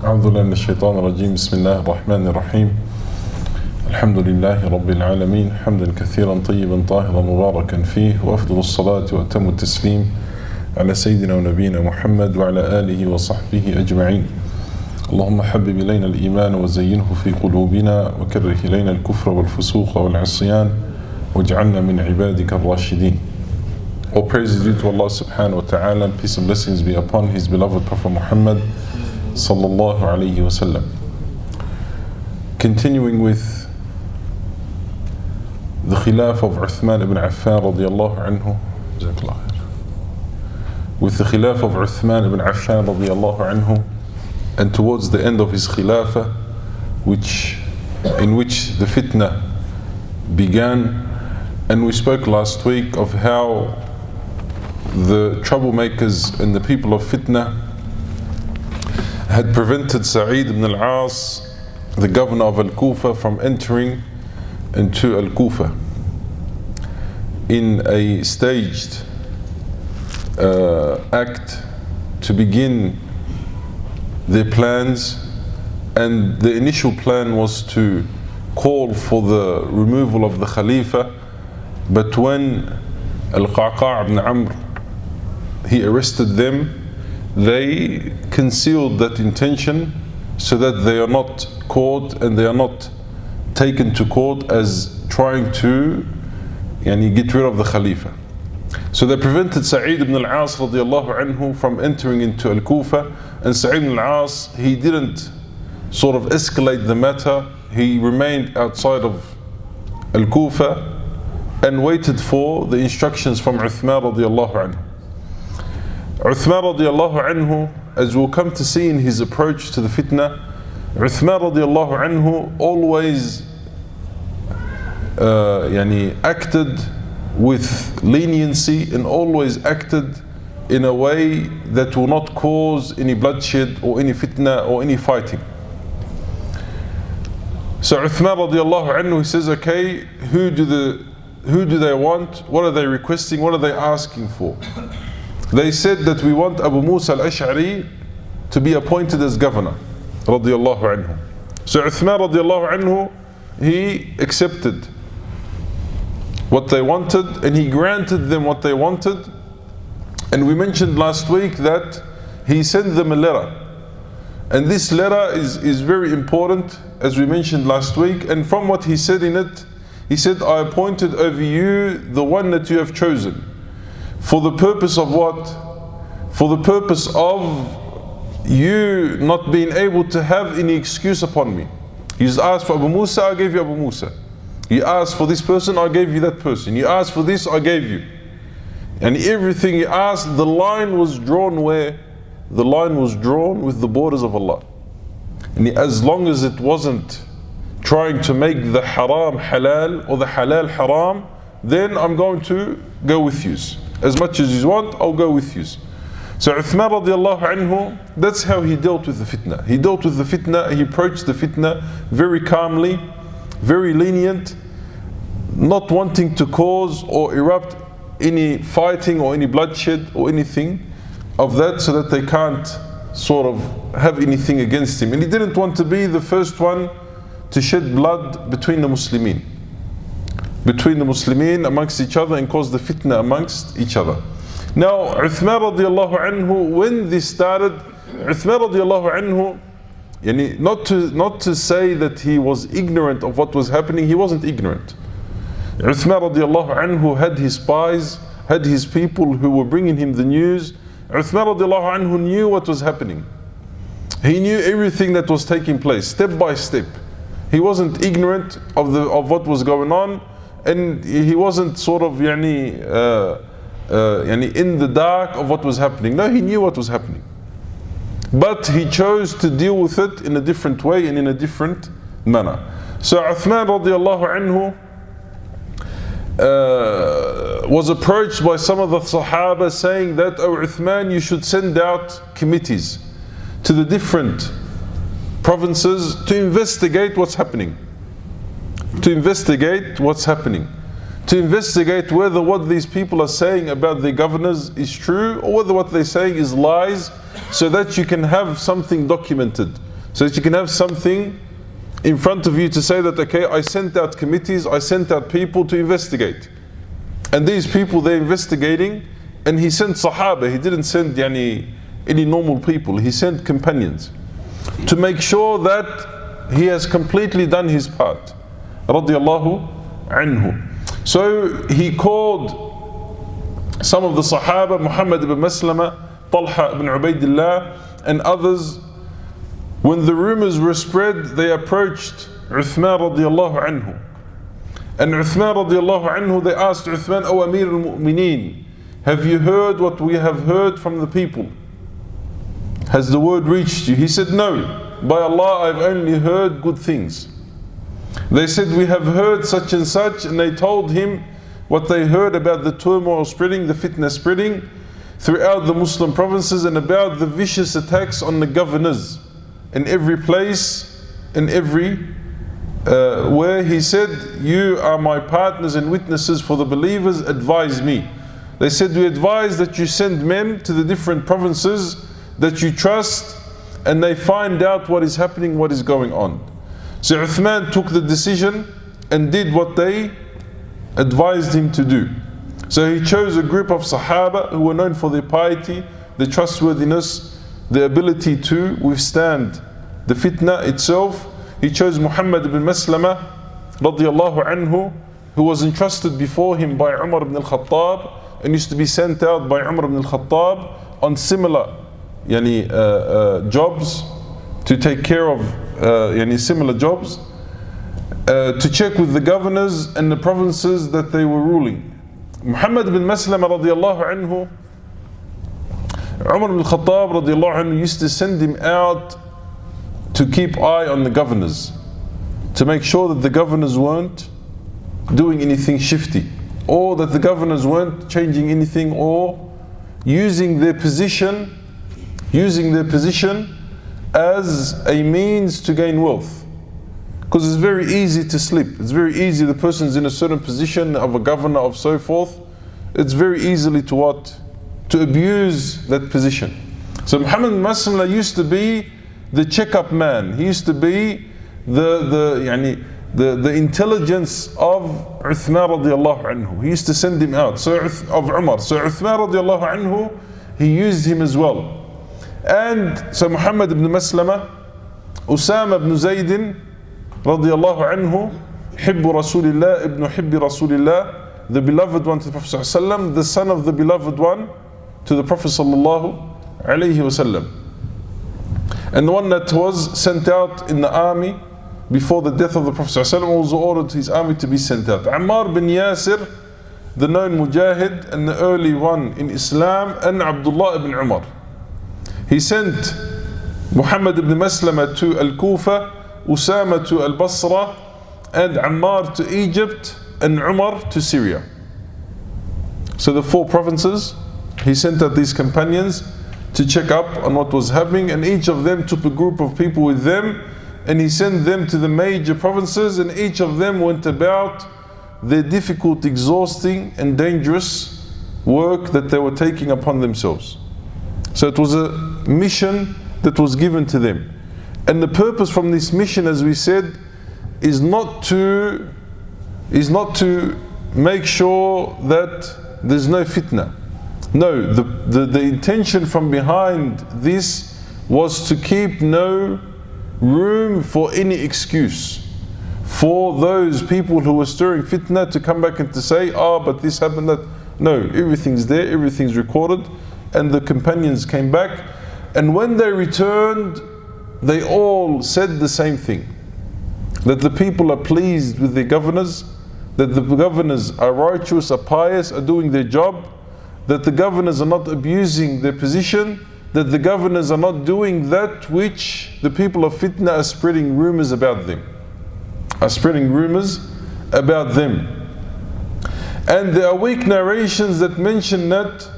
أعوذ بالله من الشيطان الرجيم. بسم الله الرحمن الرحيم. الحمد لله رب العالمين حمدا كثيرا طيبا طاهرا مباركا فيه، وأفضل الصلاة وأتم التسليم على سيدنا ونبينا محمد وعلى آله وصحبه أجمعين. اللهم حبب إلينا الإيمان وزينه في قلوبنا، وكره إلينا الكفر والفسوق والعصيان واجعلنا من عبادك الراشدين. All praise is due to Allah subhanahu wa ta'ala, and peace and blessings be upon His beloved Prophet Muhammad sallallahu alayhi wa sallam. Continuing with the Khilaf of Uthmaan Ibn Affan radiyallahu anhu, with the Khilaf of Uthmaan Ibn Affan radiyallahu anhu, and towards the end of his Khilafah, in which the fitnah began. And we spoke last week of how the troublemakers and the people of fitnah had prevented Sa'id ibn al-As, the governor of Al-Kufa, from entering into Al-Kufa in a staged act to begin their plans. And the initial plan was to call for the removal of the Khalifa, but when Al-Qa'qa' ibn Amr, he arrested them, they concealed that intention so that they are not caught and they are not taken to court as trying to get rid of the Khalifa. So they prevented Sa'id ibn al-As radiyallahu anhu from entering into Al-Kufa, and Sa'id ibn al-As, he didn't sort of escalate the matter. He remained outside of Al-Kufa and waited for the instructions from Uthman radiyallahu anhu. Uthman radiyallahu anhu, as we'll come to see in his approach to the fitna, Uthman radiyallahu anhu always acted with leniency and always acted in a way that will not cause any bloodshed or any fitna or any fighting. So Uthman radiyallahu anhu, he says, okay, who do they want? What are they requesting? What are they asking for? They said that we want Abu Musa al-Ash'ari to be appointed as governor radiyallahu anhu. So Uthman radiyallahu anhu, he accepted what they wanted and he granted them what they wanted. And we mentioned last week that he sent them a letter, and this letter is very important, as we mentioned last week. And from what he said in it, he said, I appointed over you the one that you have chosen. For the purpose of what? For the purpose of you not being able to have any excuse upon me. You asked for Abu Musa, I gave you Abu Musa. You asked for this person, I gave you that person. You asked for this, I gave you. And everything you asked, the line was drawn where? The line was drawn with the borders of Allah. And as long as it wasn't trying to make the haram halal or the halal haram, then I'm going to go with you. As much as you want, I'll go with you. So Uthman radiallahu anhu, that's how he dealt with the fitna. He dealt with the fitna, he approached the fitna very calmly, very lenient, not wanting to cause or erupt any fighting or any bloodshed or anything of that, so that they can't sort of have anything against him. And he didn't want to be the first one to shed blood between the Muslimin amongst each other and cause the fitna amongst each other. Now Uthman radiallahu anhu, when this started, Uthman radiallahu anhu, not to say that he was ignorant of what was happening, he wasn't ignorant. Uthman radiallahu anhu had his spies, had his people who were bringing him the news. Uthman radiallahu anhu knew what was happening. He knew everything that was taking place, step by step. He wasn't ignorant of what was going on, and he wasn't sort of in the dark of what was happening. No, he knew what was happening. But he chose to deal with it in a different way and in a different manner. So Uthman radiallahu anhu was approached by some of the Sahaba saying that, oh Uthman, you should send out committees to the different provinces to investigate what's happening. To investigate whether what these people are saying about their governors is true or whether what they're saying is lies, so that you can have something documented So that you can have something in front of you to say that, okay, I sent out committees, I sent out people to investigate. And these people, they're investigating, and he sent Sahaba, he didn't send any normal people, he sent companions to make sure that he has completely done his part. Radiallahu anhu. So he called some of the Sahaba, Muhammad ibn Maslama, Talha ibn Ubaidillah, and others. When the rumors were spread, they approached Uthman radiallahu anhu. And Uthman radiallahu anhu, they asked Uthman, O Amir al-Mu'mineen, have you heard what we have heard from the people? Has the word reached you? He said, no, by Allah I've only heard good things. They said, we have heard such and such, and they told him what they heard about the turmoil spreading, the fitnah spreading throughout the Muslim provinces, and about the vicious attacks on the governors in every place, in every where. He said, you are my partners and witnesses for the believers, advise me. They said, we advise that you send men to the different provinces that you trust, and they find out what is happening, what is going on. So Uthman took the decision and did what they advised him to do. So he chose a group of Sahaba who were known for their piety, their trustworthiness, their ability to withstand the fitna itself. He chose Muhammad ibn Maslama radiallahu anhu, who was entrusted before him by Umar ibn al-Khattab and used to be sent out by Umar ibn al-Khattab on similar jobs, to take care of similar jobs, to check with the governors and the provinces that they were ruling. Muhammad ibn Maslama radiallahu anhu, Umar ibn al-Khattab radiallahu anhu used to send him out to keep eye on the governors, to make sure that the governors weren't doing anything shifty, or that the governors weren't changing anything, or using their position as a means to gain wealth. Because it's very easy to slip. It's very easy, the person's in a certain position of a governor, of so forth. It's very easily to abuse that position. So Muhammad ibn Maslama used to be the checkup man. He used to be the intelligence of Uthman radiallahu anhu. He used to send him out. So of Umar. So Uthman radiallahu anhu, he used him as well. And so Muhammad ibn Maslama, Usama ibn Zaydin radiallahu anhu, Hibbu Rasulillah ibn Hibbi Rasulillah, the beloved one to the Prophet ﷺ, the son of the beloved one to the Prophet sallallahu alayhi wasallam, and the one that was sent out in the army before the death of the Prophet ﷺ, also ordered his army to be sent out. Ammar bin Yasir, the known Mujahid and the early one in Islam, and Abdullah ibn Umar. He sent Muhammad ibn Maslama to Al-Kufa, Usama to Al-Basra, and Ammar to Egypt, and Umar to Syria. So the 4 provinces, he sent out these companions to check up on what was happening, and each of them took a group of people with them, and he sent them to the major provinces, and each of them went about their difficult, exhausting and dangerous work that they were taking upon themselves. So it was a mission that was given to them. And the purpose from this mission, as we said, is not to make sure that there's no fitna. No, the intention from behind this was to keep no room for any excuse for those people who were stirring fitna to come back and to say, but this happened, that. No, everything's there, everything's recorded. And the companions came back, and when they returned, they all said the same thing: that the people are pleased with their governors, that the governors are righteous, are pious, are doing their job, that the governors are not abusing their position, that the governors are not doing that which the people of fitna are spreading rumors about them. And there are weak narrations that mention that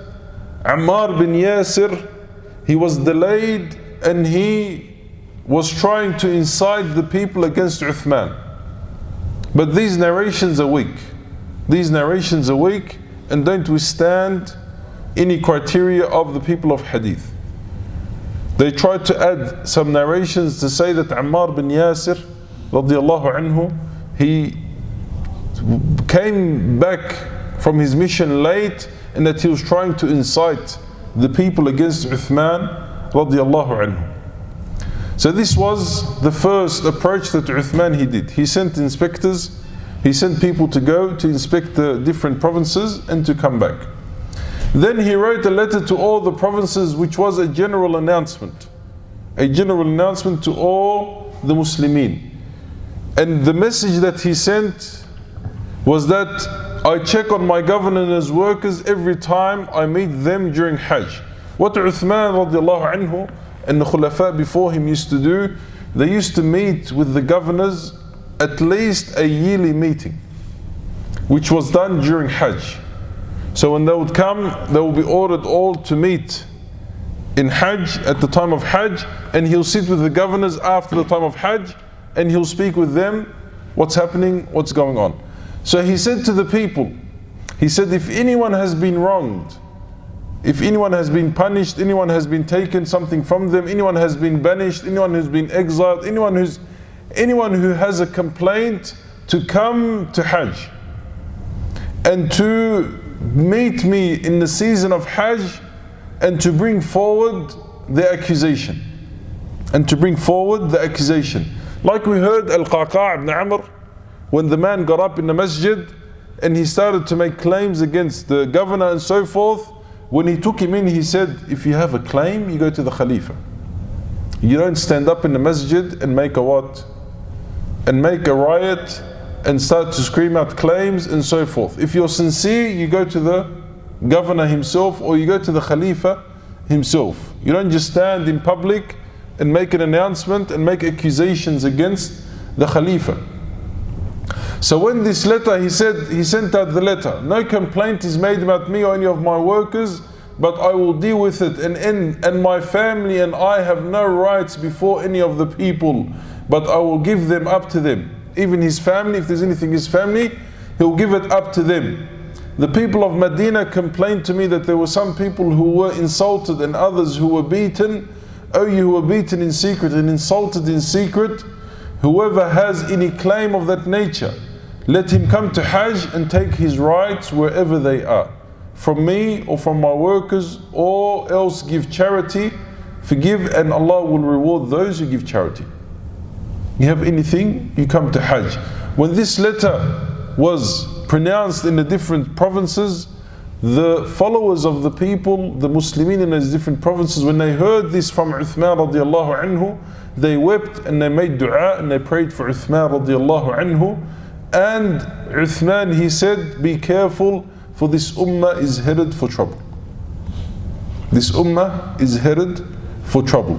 Ammar bin Yasir, he was delayed and he was trying to incite the people against Uthman. But these narrations are weak. And don't withstand any criteria of the people of hadith. They tried to add some narrations to say that Ammar bin Yasir radiallahu anhu, he came back from his mission late, and that he was trying to incite the people against Uthman radiallahu anhu. So this was the first approach that Uthman he did. He sent inspectors, he sent people to go to inspect the different provinces and to come back. Then he wrote a letter to all the provinces, which was a general announcement. A general announcement to all the Muslimin. And the message that he sent was that I check on my governor's workers every time I meet them during Hajj. What Uthman radiallahu anhu and the Khulafa before him used to do, they used to meet with the governors at least a yearly meeting, which was done during Hajj. So when they would come, they would be ordered all to meet in Hajj, at the time of Hajj, and he'll sit with the governors after the time of Hajj, and he'll speak with them what's happening, what's going on. So he said to the people, he said, if anyone has been wronged, if anyone has been punished, anyone has been taken something from them, anyone has been banished, anyone who's been exiled, anyone who has a complaint, to come to Hajj and to meet me in the season of Hajj and to bring forward the accusation. And to bring forward the accusation. Like we heard Al-Qaqa' ibn Amr, when the man got up in the masjid and he started to make claims against the governor and so forth. When he took him in, he said, if you have a claim, you go to the Khalifa. You don't stand up in the masjid and make a what? And make a riot and start to scream out claims and so forth. If you're sincere, you go to the governor himself, or you go to the Khalifa himself. You don't just stand in public and make an announcement and make accusations against the Khalifa. So when this letter, he said, he sent out the letter, no complaint is made about me or any of my workers, but I will deal with it, and my family and I have no rights before any of the people, but I will give them up to them. Even his family, if there's anything his family, he'll give it up to them. The people of Medina complained to me that there were some people who were insulted and others who were beaten. Oh, you who were beaten in secret and insulted in secret, whoever has any claim of that nature, let him come to Hajj and take his rights wherever they are, from me or from my workers, or else give charity, forgive, and Allah will reward those who give charity. You have anything, you come to Hajj. When this letter was pronounced in the different provinces, the followers of the people, the Muslimin in those different provinces, when they heard this from Uthman radiallahu anhu, they wept and they made dua and they prayed for Uthman radiallahu anhu. And Uthman, he said, be careful, for this ummah is headed for trouble. This ummah is headed for trouble.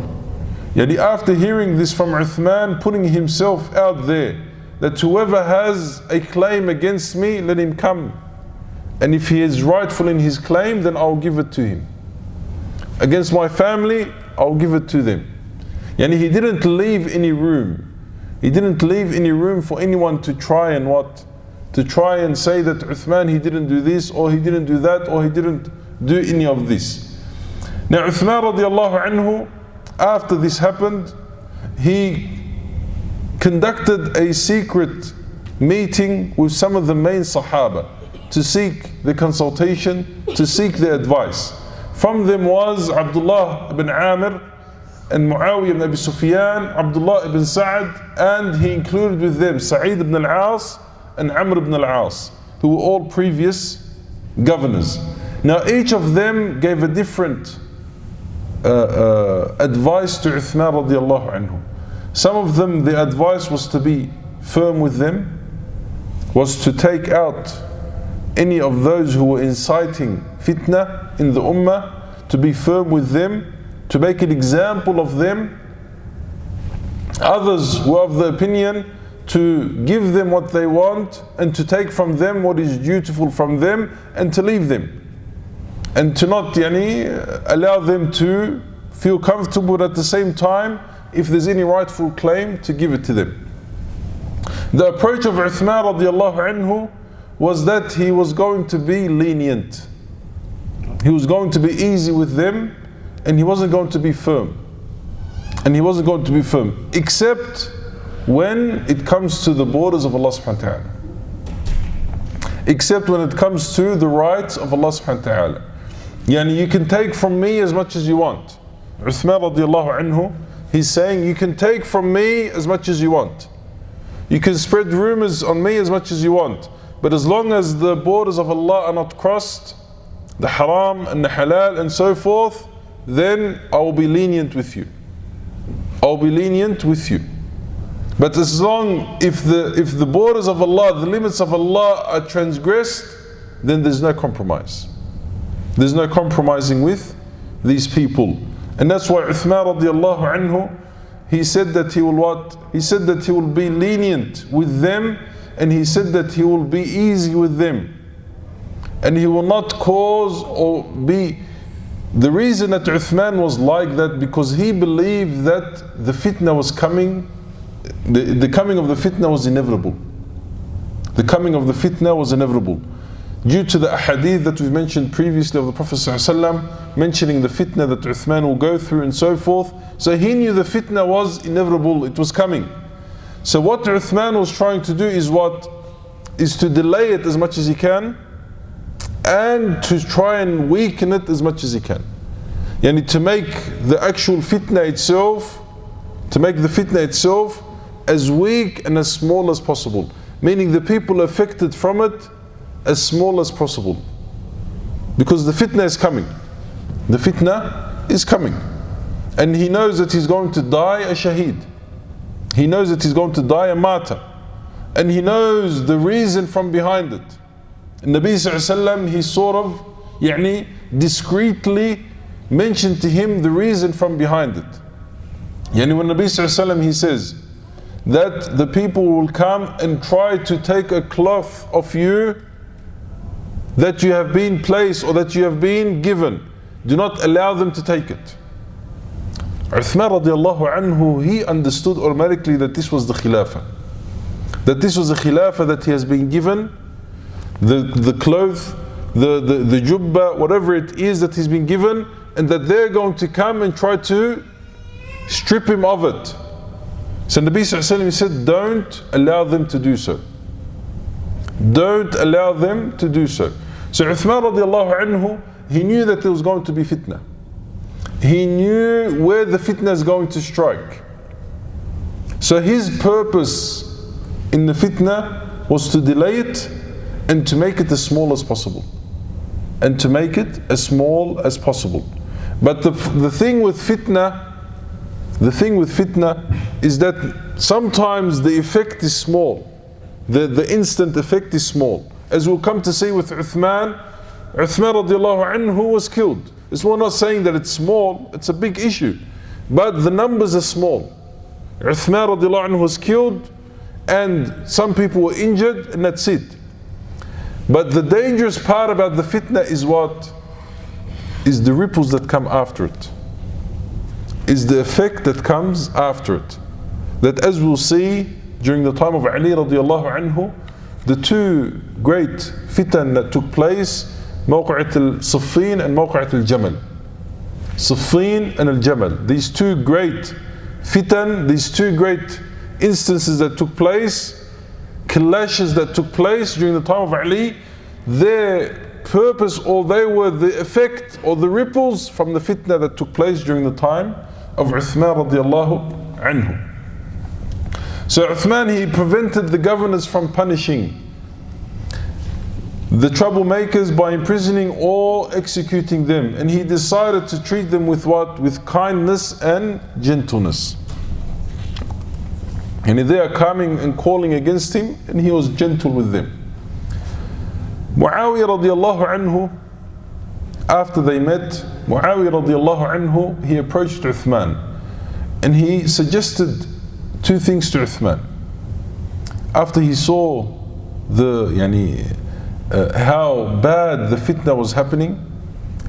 Yani after hearing this from Uthman, putting himself out there, that whoever has a claim against me, let him come. And if he is rightful in his claim, then I'll give it to him. Against my family, I'll give it to them. Yani he didn't leave any room. He didn't leave any room for anyone to try and what? To try and say that Uthman, he didn't do this, or he didn't do that, or he didn't do any of this. Now Uthman radiallahu anhu, after this happened, he conducted a secret meeting with some of the main Sahaba to seek the consultation, to seek the advice. From them was Abdullah ibn Amir and Muawiyah ibn Abi Sufyan, Abdullah ibn Sa'd, and he included with them Sa'id ibn al-As and Amr ibn al-As, who were all previous governors. Now each of them gave a different advice to Uthman radiallahu anhu. Some of them, the advice was to be firm with them, was to take out any of those who were inciting fitnah in the ummah, to be firm with them, to make an example of them. Others were of the opinion to give them what they want and to take from them what is dutiful from them and to leave them. And to not allow them to feel comfortable, but at the same time, if there's any rightful claim, to give it to them. The approach of Uthman radiallahu anhu was that he was going to be lenient. He was going to be easy with them, and he wasn't going to be firm. and he wasn't going to be firm, except when it comes to the borders of Allah subhanahu wa ta'ala. Except when it comes to the rights of Allah subhanahu wa ta'ala. Yani you can take from me as much as you want. Uthman radiallahu anhu, he's saying you can take from me as much as you want. You can spread rumors on me as much as you want. But as long as the borders of Allah are not crossed, the haram and the halal and so forth, then I will be lenient with you. I will be lenient with you. But as long, if the borders of Allah, the limits of Allah are transgressed, then there's no compromise. There's no compromising with these people. And that's why Uthman radiallahu anhu, he said that he will what? He said that he will be lenient with them, and he said that he will be easy with them. And he will not cause or be... The reason that Uthman was like that, because he believed that the fitna was coming. The coming of the fitna was inevitable. The coming of the fitna was inevitable. Due to the ahadith that we've mentioned previously of the Prophet ﷺ mentioning the fitna that Uthman will go through and so forth. So he knew the fitna was inevitable, it was coming. So what Uthman was trying to do is what? Is to delay it as much as he can, and to try and weaken it as much as he can. Yani to make the actual fitna itself, as weak and as small as possible. Meaning the people affected from it as small as possible. Because the fitna is coming. The fitna is coming. And he knows that he's going to die a shaheed. He knows that he's going to die a martyr. And he knows the reason from behind it. And Nabi sallallahu alayhi wa sallam, he sort of discreetly mentioned to him the reason from behind it. When Nabi sallallahu alayhi wa sallam, he says that the people will come and try to take a cloth of you that you have been placed or that you have been given. Do not allow them to take it. Uthman radiallahu anhu, he understood automatically that this was the khilafah. That this was the khilafah that he has been given, the clothes, the jubba, whatever it is that he's been given, and that they're going to come and try to strip him of it. So Nabi sallallahu alayhi wa sallam said, don't allow them to do so. Don't allow them to do so. So Uthman radiallahu anhu, he knew that there was going to be fitna. He knew where the fitna is going to strike. So his purpose in the fitna was to delay it and to make it as small as possible. And to make it as small as possible. But the thing with fitna, is that sometimes the effect is small. The instant effect is small. As we'll come to see with Uthman radiallahu anhu was killed. We're not saying that it's small, it's a big issue. But the numbers are small. Uthman radiallahu anhu was killed, and some people were injured, and that's it. But the dangerous part about the fitna is what? Is the ripples that come after it. Is the effect that comes after it. That, as we'll see during the time of Ali radiallahu anhu, the two great fitan that took place, Mawqa'at al-Siffin and Mawqa'at al-Jamal. Siffin and al-Jamal. These two great fitan, these two great instances that took place, clashes that took place during the time of Ali, their purpose, or they were the effect or the ripples from the fitna that took place during the time of Uthman radiallahu anhu. So Uthman, he prevented the governors from punishing the troublemakers by imprisoning or executing them, and he decided to treat them with what? With kindness and gentleness. And they are coming and calling against him, and he was gentle with them. Muawiyah radiallahu anhu, after they met, Muawiyah radiallahu anhu, he approached Uthman, and he suggested two things to Uthman. After he saw how bad the fitna was happening,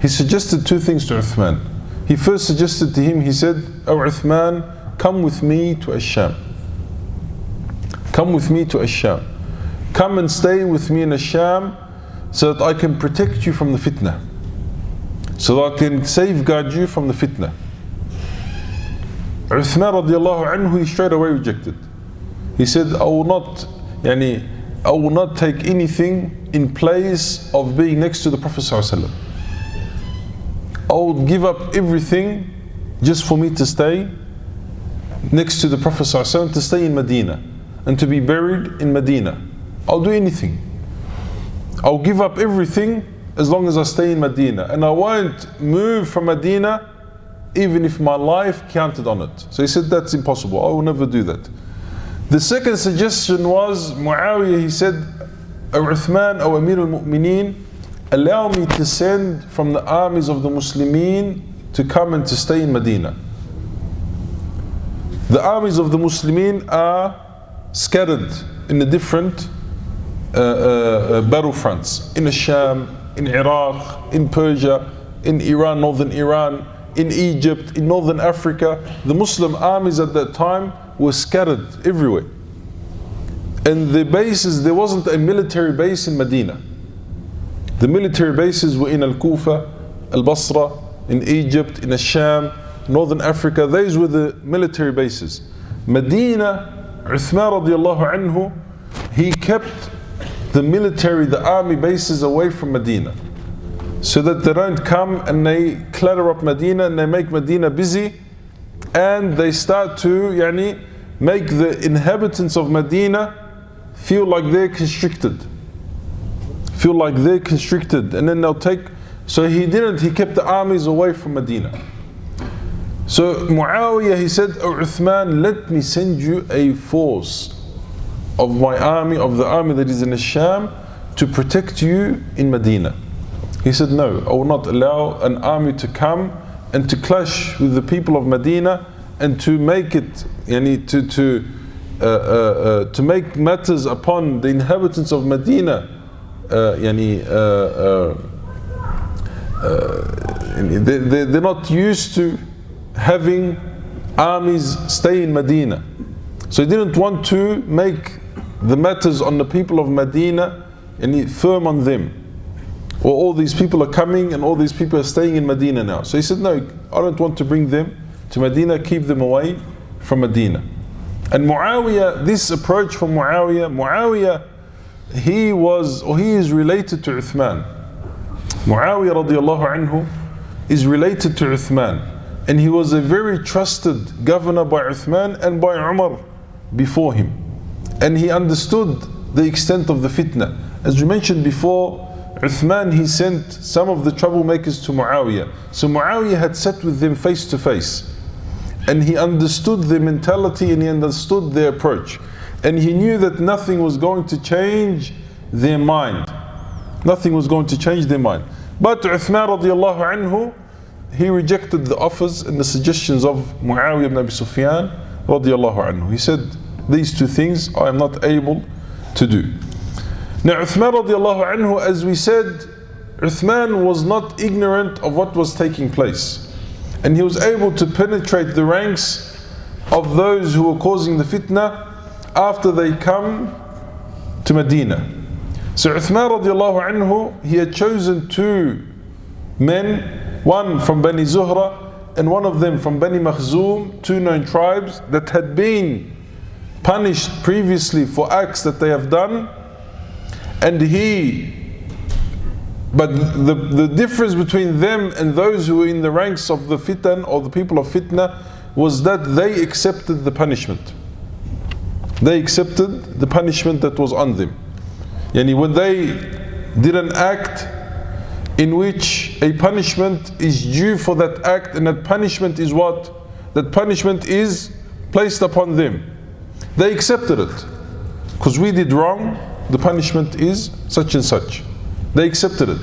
he suggested two things to Uthman. He first suggested to him, he said, "O Uthman, come with me to Ash-Sham. Come with me to Ash-Sham. Come and stay with me in Ash-Sham so that I can protect you from the fitna. So that I can safeguard you from the fitna." Uthman radiallahu anhu, he straight away rejected. He said, I will not take anything in place of being next to the Prophet ﷺ. I would give up everything just for me to stay next to the Prophet ﷺ, to stay in Medina and to be buried in Medina. I'll do anything. I'll give up everything as long as I stay in Medina, and I won't move from Medina even if my life counted on it. So he said, that's impossible, I will never do that. The second suggestion was Muawiyah. He said, O Uthman, O Amir al-Mu'mineen, allow me to send from the armies of the Muslimin to come and to stay in Medina. The armies of the Muslimin are scattered in the different battlefronts, in Sham, in Iraq, in Persia, in Iran, northern Iran, in Egypt, in northern Africa. The Muslim armies at that time were scattered everywhere. And the bases, there wasn't a military base in Medina. The military bases were in Al-Kufa, Al-Basra, in Egypt, in Sham, northern Africa. These were the military bases. Medina, Uthman radiallahu anhu, he kept the military, the army bases away from Medina, so that they don't come and they clutter up Medina and they make Medina busy, and they start to make the inhabitants of Medina feel like they're constricted. And then they'll take, so he kept the armies away from Medina. So Muawiyah, he said, O Uthman, let me send you a force of my army, of the army that is in Sham, to protect you in Medina. He said, no, I will not allow an army to come and to clash with the people of Medina and to make it, to make matters upon the inhabitants of Medina. They're not used to having armies stay in Medina. So he didn't want to make the matters on the people of Medina firm on them. Or all these people are coming and all these people are staying in Medina now. So he said, no, I don't want to bring them to Medina, keep them away from Medina. And Muawiyah, this approach from Muawiyah, he is related to Uthman. Muawiyah radiallahu anhu is related to Uthman. And he was a very trusted governor by Uthman and by Umar before him. And he understood the extent of the fitnah. As we mentioned before, Uthman, he sent some of the troublemakers to Muawiyah. So Muawiyah had sat with them face to face. And he understood their mentality and he understood their approach. And he knew that nothing was going to change their mind. Nothing was going to change their mind. But Uthman radiallahu anhu, he rejected the offers and the suggestions of Muawiyah ibn Abi Sufyan radiallahu anhu. He said, these two things I am not able to do. Now Uthman radiallahu anhu, as we said, Uthman was not ignorant of what was taking place. And he was able to penetrate the ranks of those who were causing the fitnah after they come to Medina. So Uthman radiallahu anhu, he had chosen two men, one from Bani Zuhra and one of them from Bani Makhzum, two known tribes that had been punished previously for acts that they have done. And but the difference between them and those who were in the ranks of the fitan or the people of fitna was that they accepted the punishment. They accepted the punishment that was on them. When they did an act in which a punishment is due for that act, and that punishment is what? That punishment is placed upon them. They accepted it. Because we did wrong, the punishment is such and such. They accepted it.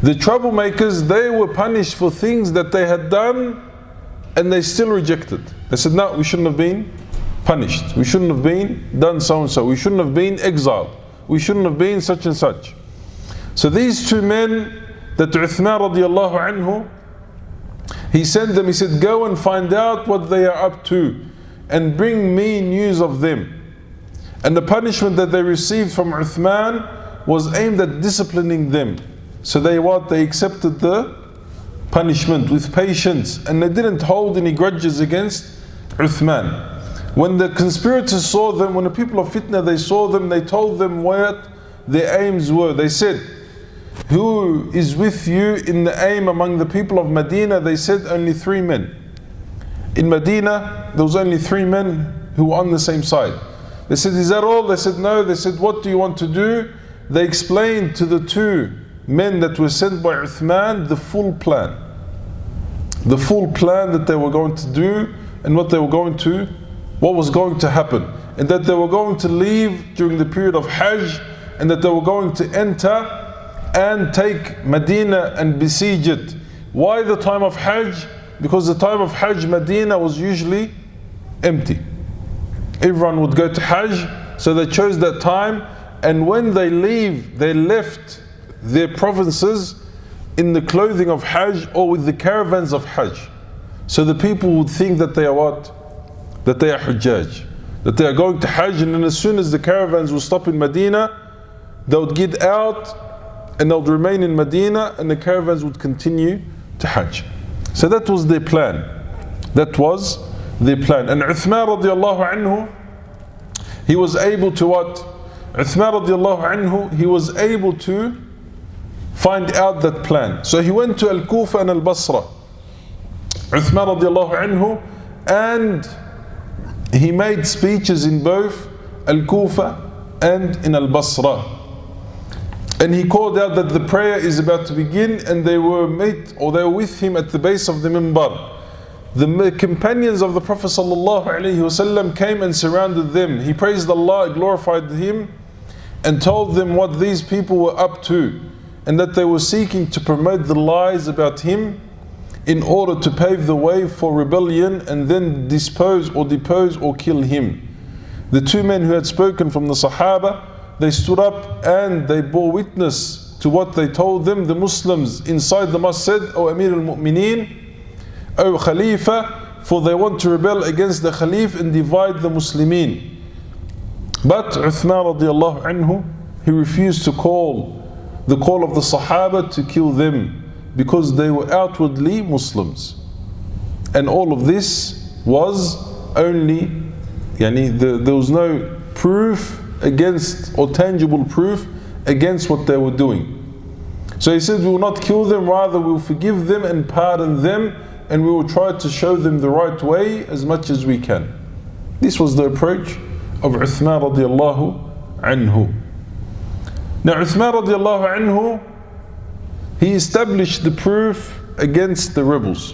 The troublemakers, they were punished for things that they had done and they still rejected. They said, no, we shouldn't have been punished. We shouldn't have been done so and so. We shouldn't have been exiled. We shouldn't have been such and such. So these two men that Uthman radiallahu anhu, he sent them, he said, go and find out what they are up to and bring me news of them. And the punishment that they received from Uthman was aimed at disciplining them. So they accepted the punishment with patience, and they didn't hold any grudges against Uthman. When the conspirators saw them, when the people of fitnah, they saw them, they told them what their aims were. They said, who is with you in the aim among the people of Medina? They said, only 3 men. In Medina, there was only 3 men who were on the same side. They said, is that all? They said, no. They said, what do you want to do? They explained to the 2 men that were sent by Uthman the full plan. The full plan that they were going to do and what was going to happen. And that they were going to leave during the period of Hajj, and that they were going to enter and take Medina and besiege it. Why the time of Hajj? Because the time of Hajj, Medina was usually empty. Everyone would go to Hajj, so they chose that time. And when they leave, they left their provinces in the clothing of Hajj or with the caravans of Hajj. So the people would think that they are what? That they are Hujjaj. That they are going to Hajj, and then as soon as the caravans would stop in Medina, they would get out and they would remain in Medina, and the caravans would continue to Hajj. So that was their plan. That was their plan. And Uthman radiallahu anhu, he was able to what? Uthman radiallahu anhu, he was able to find out that plan. So he went to Al-Kufa and Al-Basra, Uthman radiallahu anhu, and he made speeches in both Al-Kufa and in Al-Basra. And he called out that the prayer is about to begin, and they were with him at the base of the minbar. The companions of the Prophet ﷺ came and surrounded them. He praised Allah, glorified Him, and told them what these people were up to, and that they were seeking to promote the lies about him in order to pave the way for rebellion and then depose or kill him. The 2 men who had spoken from the Sahaba, they stood up and they bore witness to what they told them. The Muslims inside the mosque said, O Amir al-Mu'mineen, O Khalifa, for they want to rebel against the Khalif and divide the Muslimin. But Uthman radiallahu anhu, he refused to call the call of the Sahaba to kill them, because they were outwardly Muslims. And all of this was only, there was no proof against, or tangible proof against what they were doing. So he said, we will not kill them, rather we will forgive them and pardon them, and we will try to show them the right way as much as we can. This was the approach of Uthman radiallahu anhu. Now Uthman radiallahu anhu, he established the proof against the rebels.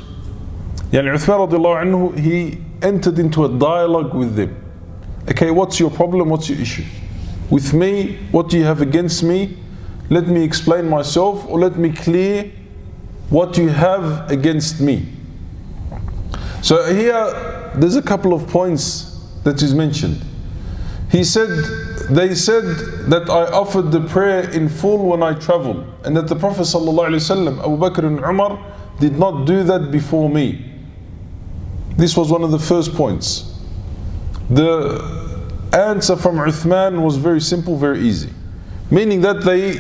Uthman radiallahu anhu, he entered into a dialogue with them. Okay, what's your problem? What's your issue? With me, what do you have against me? Let me explain myself, or let me clear what you have against me. So here, there's a couple of points that is mentioned. They said that I offered the prayer in full when I traveled, and that the Prophet ﷺ, Abu Bakr and Umar, did not do that before me. This was one of the first points. The answer from Uthman was very simple, very easy. Meaning that they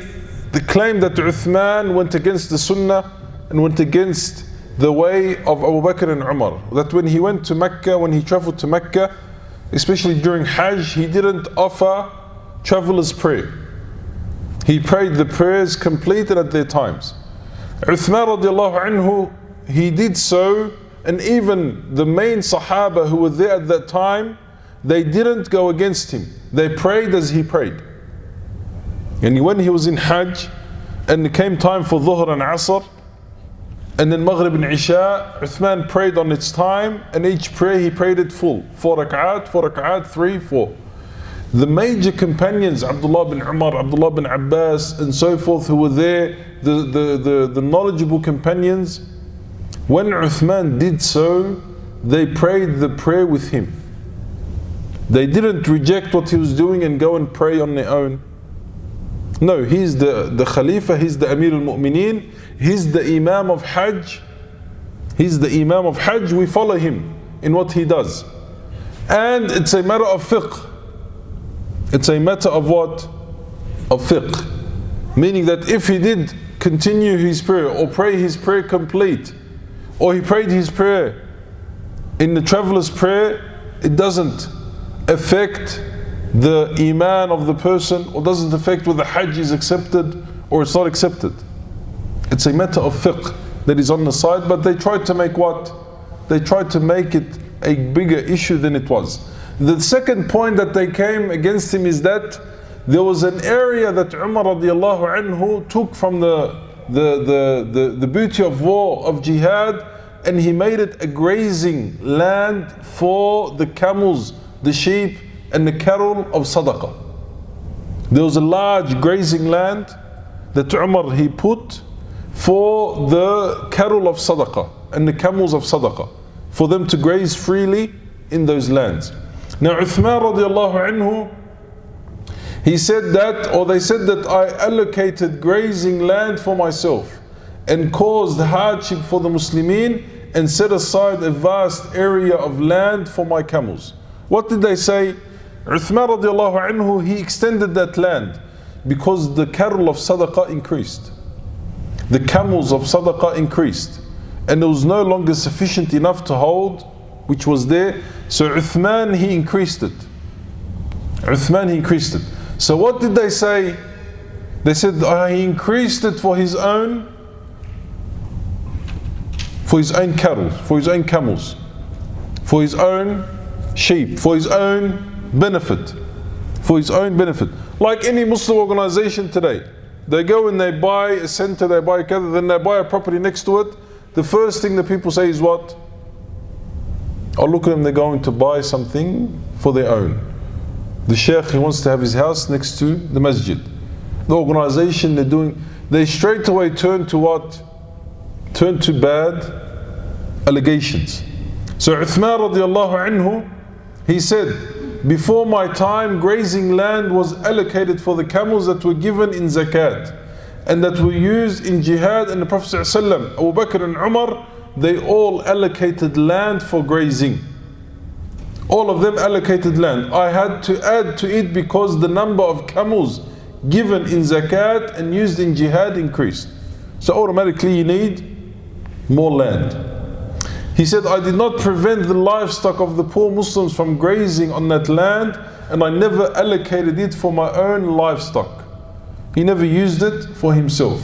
claimed that Uthman went against the Sunnah and went against the way of Abu Bakr and Umar. That when he went to Mecca, when he traveled to Mecca, especially during Hajj, he didn't offer traveler's prayer. He prayed the prayers completed at their times. Uthman radiallahu anhu, he did so, and even the main Sahaba who were there at that time, they didn't go against him. They prayed as he prayed. And when he was in Hajj, and it came time for Dhuhr and Asr, and then Maghrib and Isha, Uthman prayed on its time, and each prayer he prayed it full. 4 rak'at, 3, 4. The major companions, Abdullah bin Umar, Abdullah bin Abbas, and so forth, who were there, the knowledgeable companions, when Uthman did so, they prayed the prayer with him. They didn't reject what he was doing and go and pray on their own. No, he's the Khalifa, he's the Amir al-Mu'mineen, he's the Imam of Hajj. He's the Imam of Hajj, we follow him in what he does. And it's a matter of fiqh. It's a matter of what? Of fiqh. Meaning that if he did continue his prayer, or pray his prayer complete, or he prayed his prayer in the traveler's prayer, it doesn't affect the iman of the person, or doesn't affect whether Hajj is accepted or it's not accepted. It's a matter of fiqh that is on the side, but they tried to make what? They tried to make it a bigger issue than it was. The second point that they came against him is that there was an area that Umar radiallahu anhu took from the booty of war, of jihad, and he made it a grazing land for the camels, the sheep, and the cattle of sadaqah. There was a large grazing land that Umar he put for the cattle of sadaqah and the camels of sadaqah, for them to graze freely in those lands. Now Uthman radiallahu anhu, he said that, or they said that I allocated grazing land for myself and caused hardship for the Muslimin and set aside a vast area of land for my camels. What did they say? Uthman radiallahu anhu, he extended that land because the cattle of sadaqah increased. The camels of sadaqah increased, and it was no longer sufficient enough to hold, which was there. So Uthman, he increased it. Uthman, he increased it. So what did they say? They said he increased it for his own cattle, for his own camels, for his own sheep, for his own benefit, for his own benefit. Like any Muslim organization today, they go and they buy a center, they buy a gather, then they buy a property next to it. The first thing the people say is what? Oh, look at them, they're going to buy something for their own. The sheikh, he wants to have his house next to the masjid. The organization they're doing, they straight away turn to what? Turn to bad allegations. So Uthman radiallahu anhu, he said, before my time, grazing land was allocated for the camels that were given in zakat and that were used in jihad, and the Prophet ﷺ, Abu Bakr and Umar, they all allocated land for grazing. All of them allocated land. I had to add to it because the number of camels given in zakat and used in jihad increased. So automatically you need more land. He said, I did not prevent the livestock of the poor Muslims from grazing on that land, and I never allocated it for my own livestock. He never used it for himself.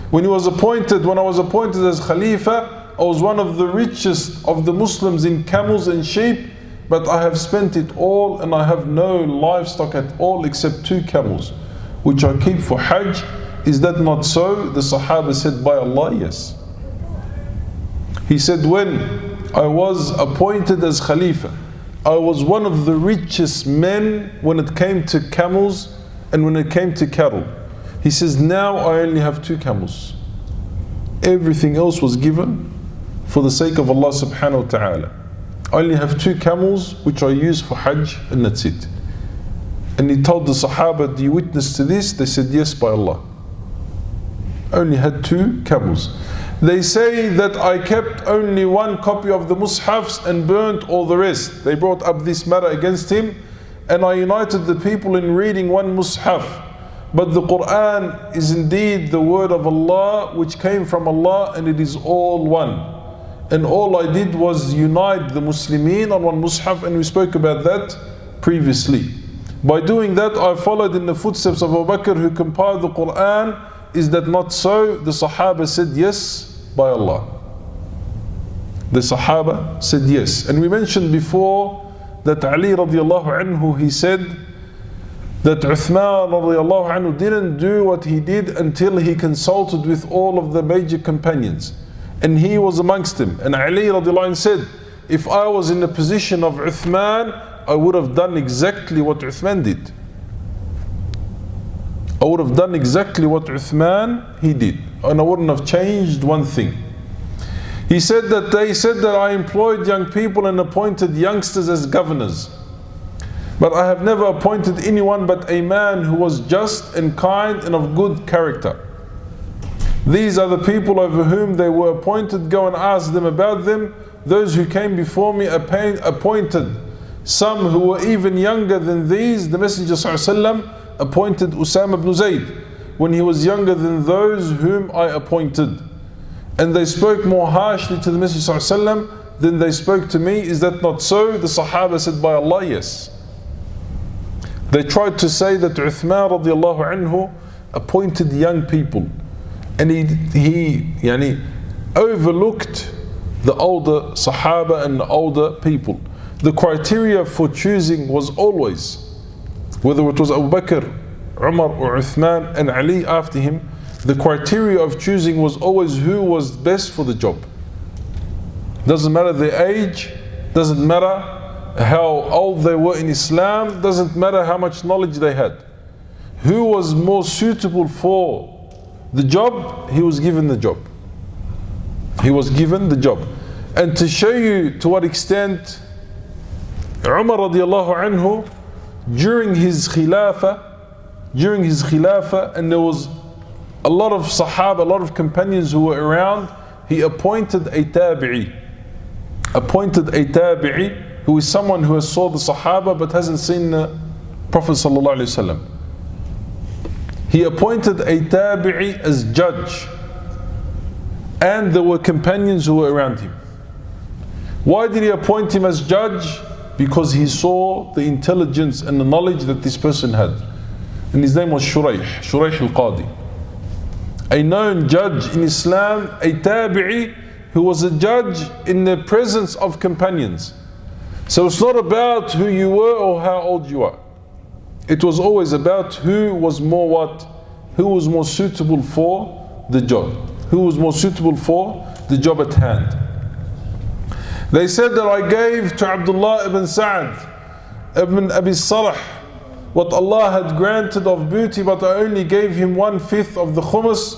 When I was appointed as Khalifa, I was one of the richest of the Muslims in camels and sheep, but I have spent it all and I have no livestock at all except 2 camels, which I keep for Hajj. Is that not so? The Sahaba said, by Allah, yes. He said, when I was appointed as Khalifa, I was one of the richest men when it came to camels and when it came to cattle. He says, now I only have 2 camels. Everything else was given for the sake of Allah subhanahu wa ta'ala. I only have 2 camels which I use for Hajj, and that's it. And he told the Sahaba, do you witness to this? They said, yes, by Allah. I only had 2 camels. They say that I kept only 1 copy of the Mus'hafs and burnt all the rest. They brought up this matter against him, and I united the people in reading 1 Mus'haf. But the Qur'an is indeed the word of Allah, which came from Allah, and it is all one. And all I did was unite the Muslimin on 1 Mus'haf, and we spoke about that previously. By doing that, I followed in the footsteps of Abu Bakr, who compiled the Qur'an. Is that not so? The Sahaba said yes, by Allah. The Sahaba said yes. And we mentioned before that Ali radiallahu anhu, he said that Uthman radiallahu anhu didn't do what he did until he consulted with all of the major companions, and he was amongst them. And Ali radiallahu anhu said, if I was in the position of Uthman, I would have done exactly what Uthman did. I would have done exactly what Uthman he did, and I wouldn't have changed 1 thing. He said that they said that I employed young people and appointed youngsters as governors, but I have never appointed anyone but a man who was just and kind and of good character. These are the people over whom they were appointed. Go and ask them about them. Those who came before me appointed some who were even younger than these. The Messenger ﷺ appointed Usama ibn Zayd when he was younger than those whom I appointed. And they spoke more harshly to the Messenger ﷺ then they spoke to me. Is that not so? The Sahaba said, by Allah, yes. They tried to say that Uthman radiallahu anhu appointed young people, and he overlooked the older Sahaba and the older people. The criteria for choosing was always, whether it was Abu Bakr, Umar or Uthman and Ali after him, the criteria of choosing was always who was best for the job. Doesn't matter their age, doesn't matter how old they were in Islam, doesn't matter how much knowledge they had. Who was more suitable for the job, he was given the job. He was given the job. And to show you to what extent Umar radiallahu anhu, during his khilafah, and there was a lot of Sahaba, a lot of companions who were around, he appointed a tabi'i. Who is someone who has saw the Sahaba but hasn't seen the Prophet sallallahu alaihi wasallam. He appointed a tabi'i as judge, and there were companions who were around him. Why did he appoint him as judge? Because he saw the intelligence and the knowledge that this person had. And his name was Shuraih al-Qadi. A known judge in Islam, a tabi'i who was a judge in the presence of companions. So it's not about who you were or how old you are. It was always about who was more what? Who was more suitable for the job. Who was more suitable for the job at hand. They said that I gave to Abdullah ibn Sa'd ibn Abi Salah what Allah had granted of booty, but I only gave him 1/5 of the khumus,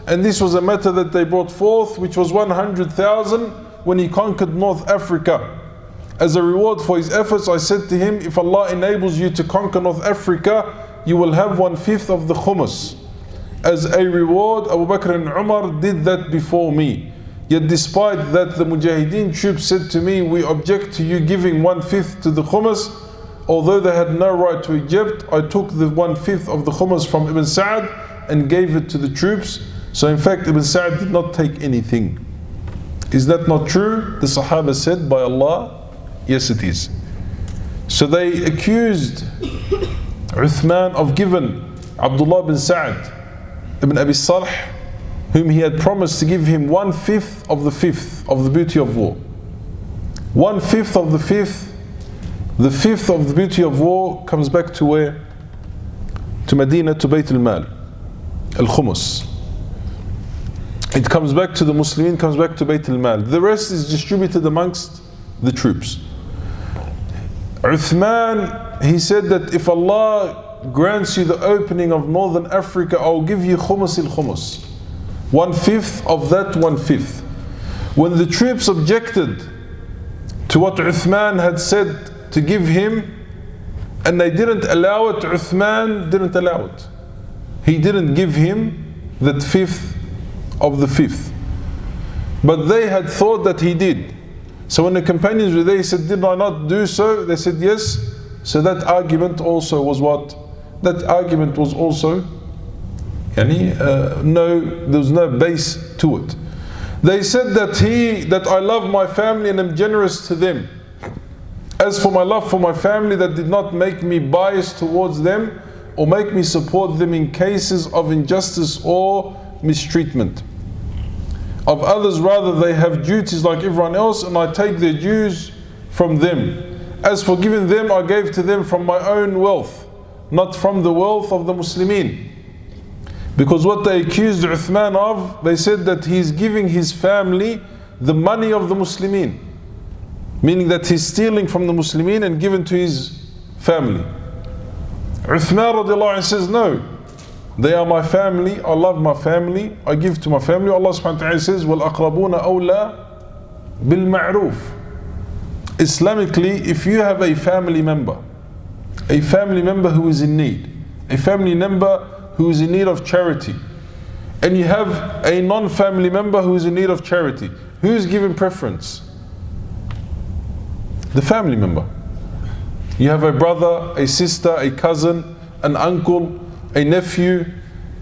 and this was a matter that they brought forth, which was 100,000 when he conquered North Africa. As a reward for his efforts, I said to him, if Allah enables you to conquer North Africa, you will have 1/5 of the khumus. As a reward, Abu Bakr and Umar did that before me. Yet despite that, the Mujahideen troops said to me, we object to you giving 1/5 to the khumus. Although they had no right to Egypt, I took the 1/5 of the khumus from Ibn Sa'd and gave it to the troops. So in fact, Ibn Sa'd did not take anything. Is that not true? The Sahaba said, by Allah, yes it is. So they accused Uthman of giving Abdullah bin Sa'd ibn Abi Salah, whom he had promised to give him 1/5 of the 5th of the booty of war. 1/5 of the 5th. The 5th of the booty of war comes back to where? To Medina, to Bayt al-Mal, al-Khumus. It comes back to the Muslimin, comes back to Bayt al-Mal. The rest is distributed amongst the troops. Uthman, he said that if Allah grants you the opening of Northern Africa, I'll give you Khumus al-Khumus. 1/5 of that 1/5. When the troops objected to what Uthman had said to give him, and they didn't allow it, Uthman didn't allow it. He didn't give him that 5th of the 5th. But they had thought that he did. So when the companions were there, he said, did I not do so? They said, yes. So that argument also was what? That argument was also, there was no base to it. They said that I love my family and am generous to them. As for my love for my family, that did not make me biased towards them or make me support them in cases of injustice or mistreatment of others. Rather, they have duties like everyone else, and I take their dues from them. As for giving them, I gave to them from my own wealth, not from the wealth of the Muslimin. Because what they accused Uthman of, they said that he is giving his family the money of the Muslimin, meaning that he's stealing from the Muslimin and given to his family. Uthman radiallahu anhu says, no, they are my family, I love my family, I give to my family. Allah subhanahu wa ta'ala says, وَالْأَقْرَبُونَ أَوْلَى بِالْمَعْرُوفِ. Islamically, if you have a family member who is in need, a family member who is in need of charity, and you have a non-family member who is in need of charity, who is given preference? The family member. You have a brother, a sister, a cousin, an uncle, a nephew,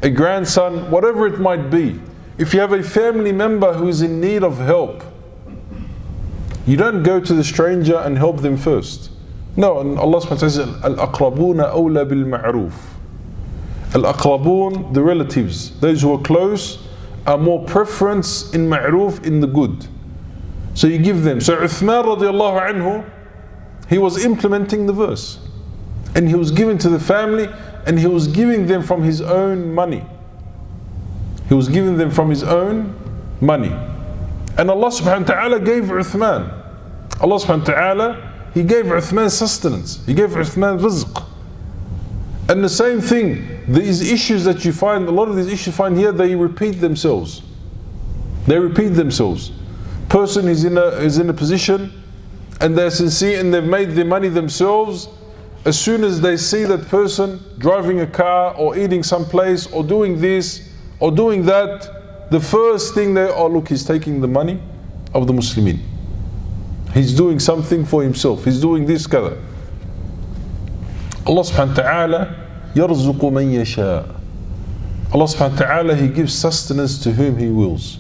a grandson, whatever it might be. If you have a family member who is in need of help, You don't go to the stranger and help them first. No, and Allah subhanahu wa ta'ala says, Al-aqrabuna awla bil ma'roof. Al-aqrabun, the relatives, those who are close, are more preference in ma'roof, in the good. So you give them. So Uthman radiallahu anhu, he was implementing the verse. And he was giving to the family, and he was giving them from his own money. He was giving them from his own money. And Allah subhanahu wa ta'ala gave Uthman. Allah subhanahu wa ta'ala, He gave Uthman sustenance. He gave Uthman rizq. And the same thing, these issues that you find, a lot of these issues you find here, they repeat themselves. They repeat themselves. Person is in a position and they're sincere and they've made their money themselves. As soon as they see that person driving a car or eating someplace or doing this or doing that, the first thing they are, look, he's taking the money of the Muslimin. He's doing something for himself. He's doing this, kada. Allah subhanahu wa ta'ala yarzuqu man yasha. Allah subhanahu wa ta'ala, He gives sustenance to whom He wills.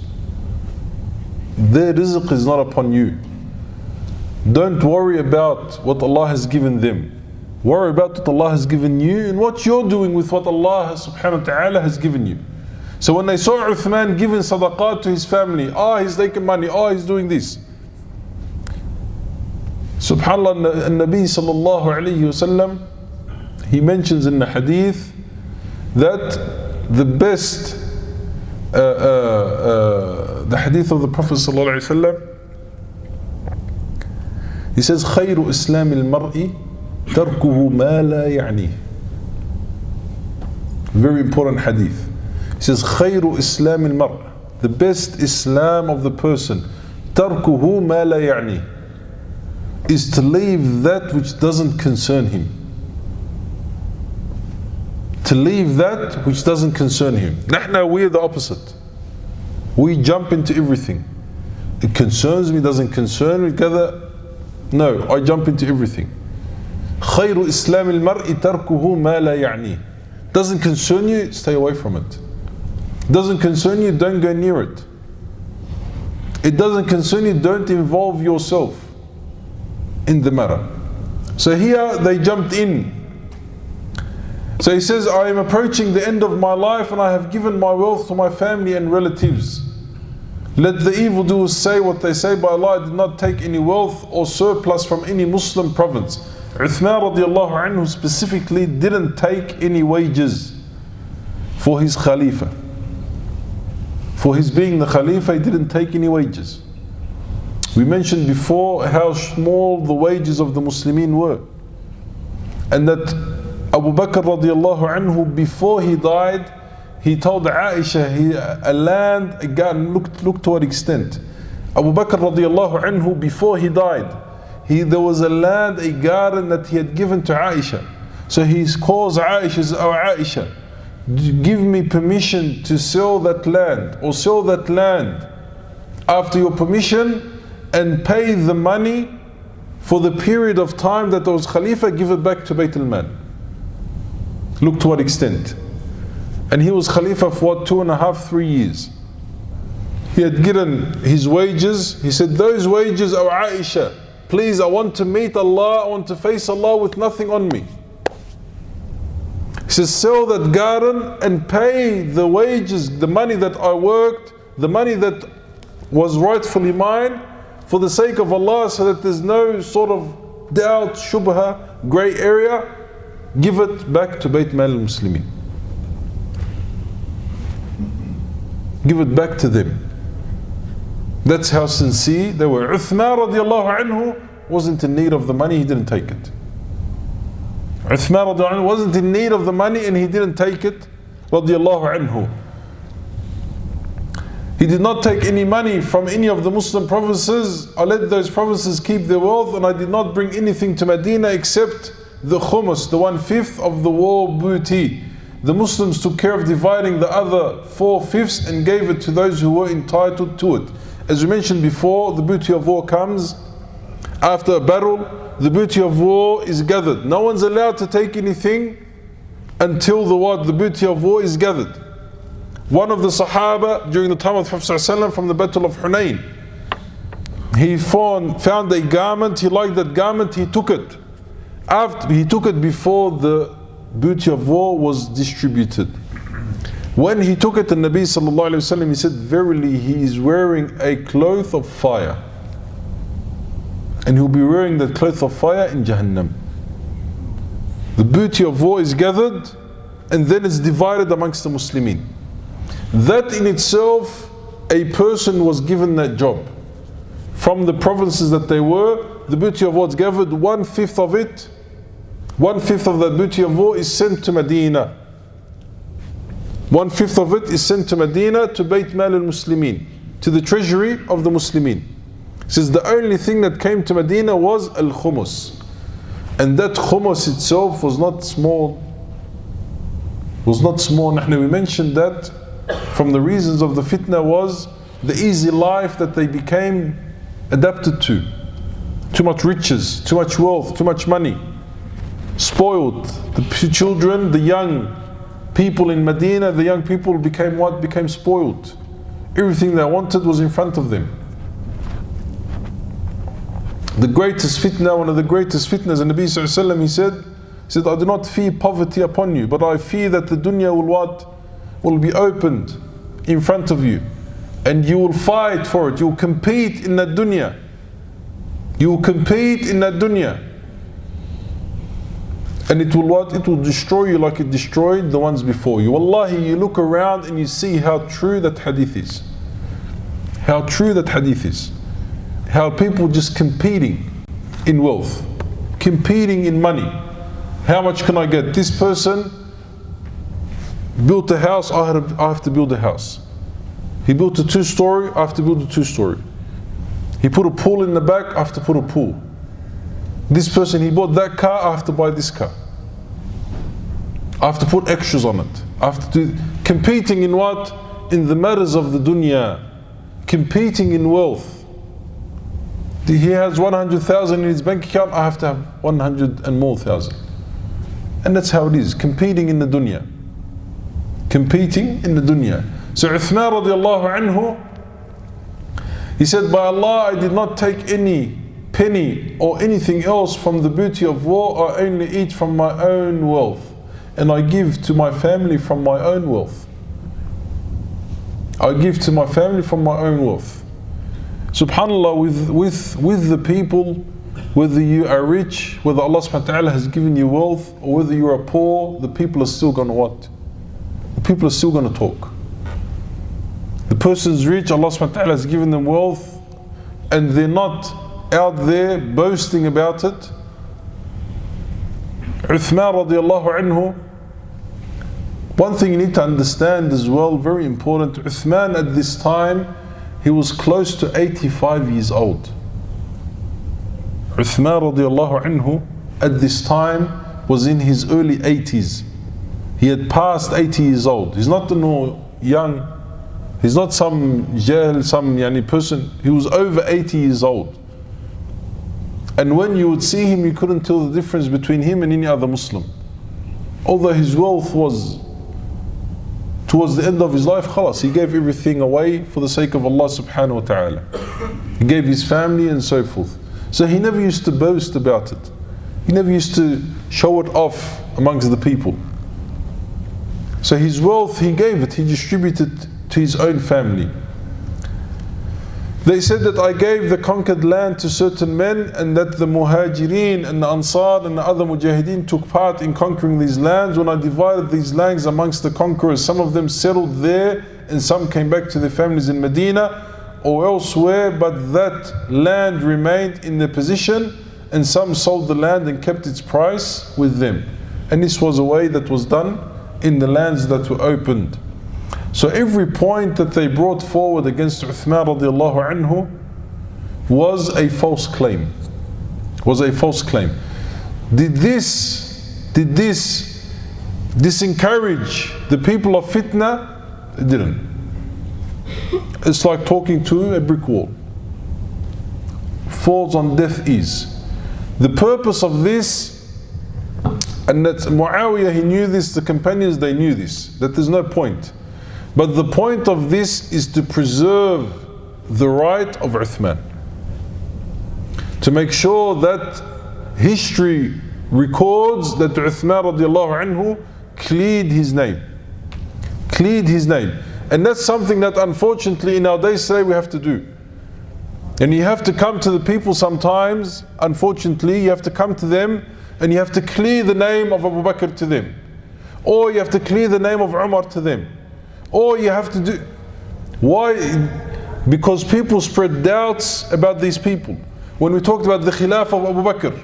Their rizq is not upon you. Don't worry about what Allah has given them. Worry about what Allah has given you and what you're doing with what Allah subhanahu wa ta'ala has given you. So when they saw Uthman giving sadaqat to his family, he's taking money, he's doing this. SubhanAllah, Nabi sallallahu alayhi wasallam, he mentions in the hadith that the best, the hadith of the Prophet sallallahu alayhi wasallam, he says, خير إسلام المرء تركه ما لا يعنيه. Very important hadith. He says, خير إسلام المرء, the best Islam of the person, تركه ما لا يعنيه, is to leave that which doesn't concern him. To leave that which doesn't concern him. Nahna, we're the opposite. We jump into everything. It concerns me, doesn't concern me, kada. No, I jump into everything. خير إسلام المرء تركه ما لا يعنيه. Doesn't concern you, stay away from it. Doesn't concern you, don't go near it. It doesn't concern you, don't involve yourself in the matter. So here they jumped in. So he says, I am approaching the end of my life and I have given my wealth to my family and relatives. Let the evildoers say what they say, by Allah, I did not take any wealth or surplus from any Muslim province. Uthman radiallahu anhu specifically didn't take any wages for his Khalifa. For his being the Khalifa, he didn't take any wages. We mentioned before how small the wages of the Muslimin were. And that Abu Bakr radiallahu anhu, before he died, he told Aisha, a land, a garden, look to what extent. Abu Bakr radiallahu anhu, before he died, there was a land, a garden that he had given to Aisha. So he calls Aisha, says, oh Aisha, give me permission to sell that land, or sell that land after your permission, and pay the money for the period of time that there was Khalifa, give it back to Bayt al-Mal. Look to what extent. And he was Khalifa for what, 2.5, 3 years. He had given his wages. He said, those wages, oh Aisha, please, I want to meet Allah, I want to face Allah with nothing on me. He says, sell that garden and pay the wages, the money that I worked, the money that was rightfully mine, for the sake of Allah, so that there's no sort of doubt, shubha, grey area. Give it back to Bayt Mal al-Muslimin. Give it back to them. That's how sincere they were. Uthman radiallahu anhu wasn't in need of the money, he didn't take it. Uthman radiallahu anhu wasn't in need of the money and he didn't take it, radiallahu anhu. He did not take any money from any of the Muslim provinces. I let those provinces keep their wealth, and I did not bring anything to Medina except the khumus, the 1/5 of the war booty. The Muslims took care of dividing the other 4/5 and gave it to those who were entitled to it. As we mentioned before, the booty of war comes after a battle. The booty of war is gathered. No one's allowed to take anything until the booty of war is gathered. One of the Sahaba during the time of the Prophet ﷺ, from the Battle of Hunayn, He found a garment, he liked that garment, he took it. He took it before the booty of war was distributed. When he took it, the Nabi sallallahu alayhi wa sallam, he said, verily he is wearing a cloth of fire. And he'll be wearing that cloth of fire in Jahannam. The booty of war is gathered and then it's divided amongst the Muslimin. That in itself, a person was given that job. From the provinces that they were, the booty of war is gathered, 1/5 of it, 1/5 of that booty of war is sent to Medina. 1/5 of it is sent to Medina, to Bayt Mal al-Muslimin, to the treasury of the Muslimin. It says the only thing that came to Medina was al-Khumus. And that Khumus itself was not small. We mentioned that from the reasons of the fitnah was the easy life that they became adapted to. Too much riches, too much wealth, too much money. Spoiled. The children, the young people in Medina, the young people became what? Became spoiled. Everything they wanted was in front of them. The greatest fitnah, one of the greatest fitnahs, and Nabi sallallahu alayhi wa sallam, he said, I do not fear poverty upon you, but I fear that the dunya will what? Will be opened in front of you. And you will fight for it. You will compete in that dunya. You will compete in that dunya. And it will what? It will destroy you like it destroyed the ones before you. Wallahi, you look around and you see how true that hadith is. How true that hadith is. How people just competing in wealth, competing in money. How much can I get? This person built a house, I have to build a house. He built a 2-story, I have to build a 2-story. He put a pool in the back, I have to put a pool. This person, he bought that car, I have to buy this car. I have to put extras on it. I have to do, competing in what? In the matters of the dunya. Competing in wealth. He has 100,000 in his bank account, I have to have 100 and more thousand. And that's how it is, competing in the dunya. Competing in the dunya. So Uthmaan radiallahu anhu, he said, by Allah, I did not take any penny or anything else from the booty of war. I only eat from my own wealth. And I give to my family from my own wealth. I give to my family from my own wealth. SubhanAllah, with the people, whether you are rich, whether Allah subhanahu wa ta'ala has given you wealth, or whether you are poor, the people are still going to what? The people are still going to talk. The person's rich, Allah subhanahu wa ta'ala has given them wealth, and they're not out there boasting about it. Uthmaan radiallahu anhu, one thing you need to understand as well, very important, Uthmaan at this time, he was close to 85 years old. Uthmaan radiallahu anhu at this time was in his early 80s. He had passed 80 years old. He's not young, he's not some jahl, some person. He was over 80 years old. And when you would see him, you couldn't tell the difference between him and any other Muslim. Although his wealth was towards the end of his life, khalas, he gave everything away for the sake of Allah subhanahu wa ta'ala. He gave his family and so forth. So he never used to boast about it. He never used to show it off amongst the people. So his wealth, he gave it, he distributed to his own family. They said that I gave the conquered land to certain men, and that the Muhajirin and the Ansar and the other Mujahideen took part in conquering these lands. When I divided these lands amongst the conquerors, some of them settled there and some came back to their families in Medina or elsewhere, but that land remained in their possession, and some sold the land and kept its price with them. And this was a way that was done in the lands that were opened. So every point that they brought forward against Uthmaan radiallahu anhu was a false claim. Was a false claim. Did this disencourage the people of fitnah? It didn't. It's like talking to a brick wall. Falls on deaf ears. The purpose of this, and that Muawiyah, he knew this, the companions, they knew this, that there's no point. But the point of this is to preserve the right of Uthmaan. to make sure that history records that Uthman radiallahu anhu cleared his name. Cleared his name. And that's something that unfortunately in our days today we have to do. And you have to come to the people sometimes, unfortunately, you have to come to them and you have to clear the name of Abu Bakr to them. Or you have to clear the name of Umar to them. Or you have to do... Why? Because people spread doubts about these people. When we talked about the Khilafah of Abu Bakr,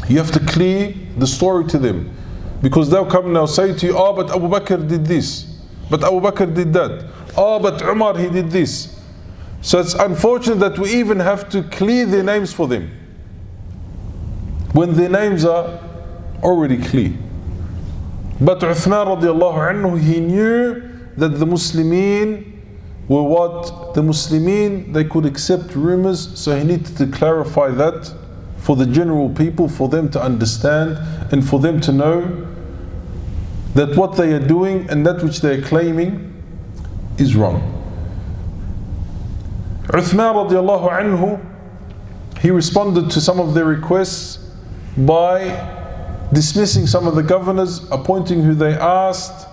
you have to clear the story to them. Because they'll come now say to you, oh, but Abu Bakr did this. But Abu Bakr did that. Oh, but Umar, he did this. So it's unfortunate that we even have to clear their names for them, when their names are already clear. But Uthman radiallahu anhu, he knew that the Muslimin were what? The Muslimin, they could accept rumors, so he needed to clarify that for the general people, for them to understand and for them to know that what they are doing and that which they are claiming is wrong. Uthman radiallahu anhu, he responded to some of their requests by dismissing some of the governors, appointing who they asked,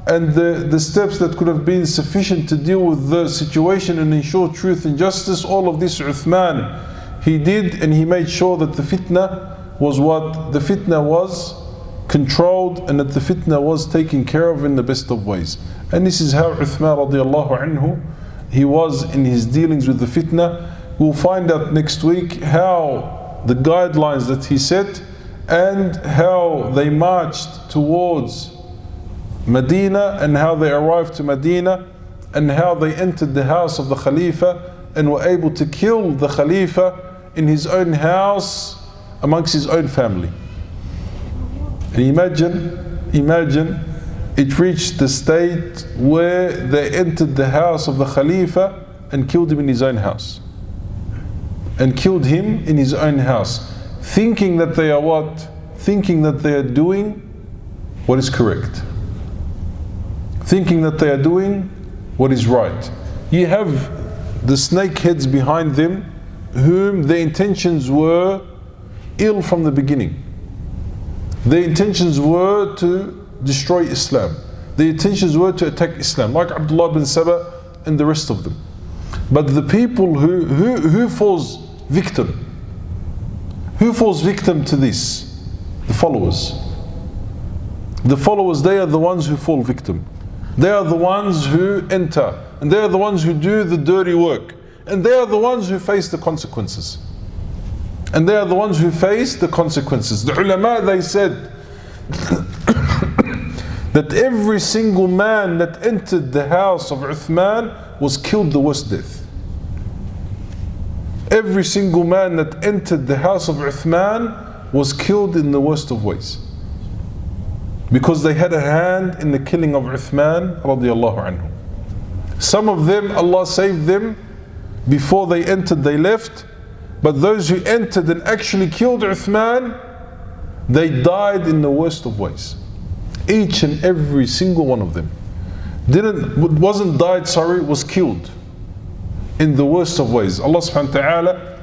and the steps that could have been sufficient to deal with the situation and ensure truth and justice. All of this Uthman, he did, and he made sure that the fitnah was what? The fitnah was controlled and that the fitnah was taken care of in the best of ways. And this is how Uthman radiallahu anhu, he was in his dealings with the fitnah. We'll find out next week how the guidelines that he set and how they marched towards Medina and how they arrived to Medina and how they entered the house of the Khalifa and were able to kill the Khalifa in his own house amongst his own family. And imagine it reached the state where they entered the house of the Khalifa and killed him in his own house. And killed him in his own house, thinking that they are what? Thinking that they are doing what is correct. Thinking that they are doing what is right. You have the snakeheads behind them, whom their intentions were ill from the beginning. Their intentions were to destroy Islam. Their intentions were to attack Islam, like Abdullah bin Saba and the rest of them. But the people who falls victim? Who falls victim to this? The followers. The followers, they are the ones who fall victim. They are the ones who enter, and they are the ones who do the dirty work, and they are the ones who face the consequences. And they are the ones who face the consequences. The ulama, they said that every single man that entered the house of Uthman was killed the worst death. Every single man that entered the house of Uthman was killed in the worst of ways, because they had a hand in the killing of Uthman radiallahu anhu. Some of them, Allah saved them before they entered, they left. But those who entered and actually killed Uthman, they died in the worst of ways. Each and every single one of them was killed in the worst of ways. Allah subhanahu wa ta'ala,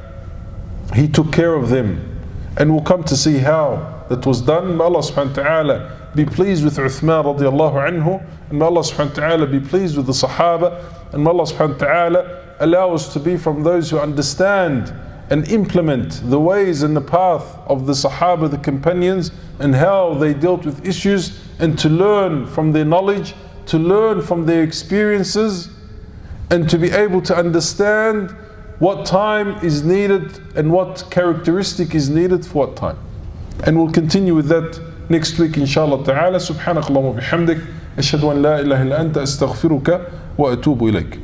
He took care of them. And we'll come to see how that was done. May Allah subhanahu wa ta'ala be pleased with Uthman radiallahu anhu, and may Allah subhanahu wa ta'ala be pleased with the Sahaba, and may Allah subhanahu wa ta'ala allow us to be from those who understand and implement the ways and the path of the Sahaba, the companions, and how they dealt with issues, and to learn from their knowledge, to learn from their experiences, and to be able to understand what time is needed and what characteristic is needed for what time. And we'll continue with that next week inshallah ta'ala. Subhanak Allahumma bihamdik, ashhadu an la ilaha illa anta, astaghfiruka wa atubu ilayk.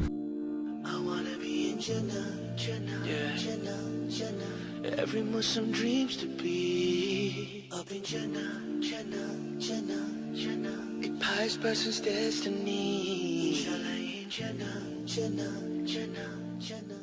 Every Muslim dreams to be up in Jannah, Jannah, Jannah, Jannah. A pious person's destiny. Inshallah in Jannah, Jannah, Jannah, Jannah.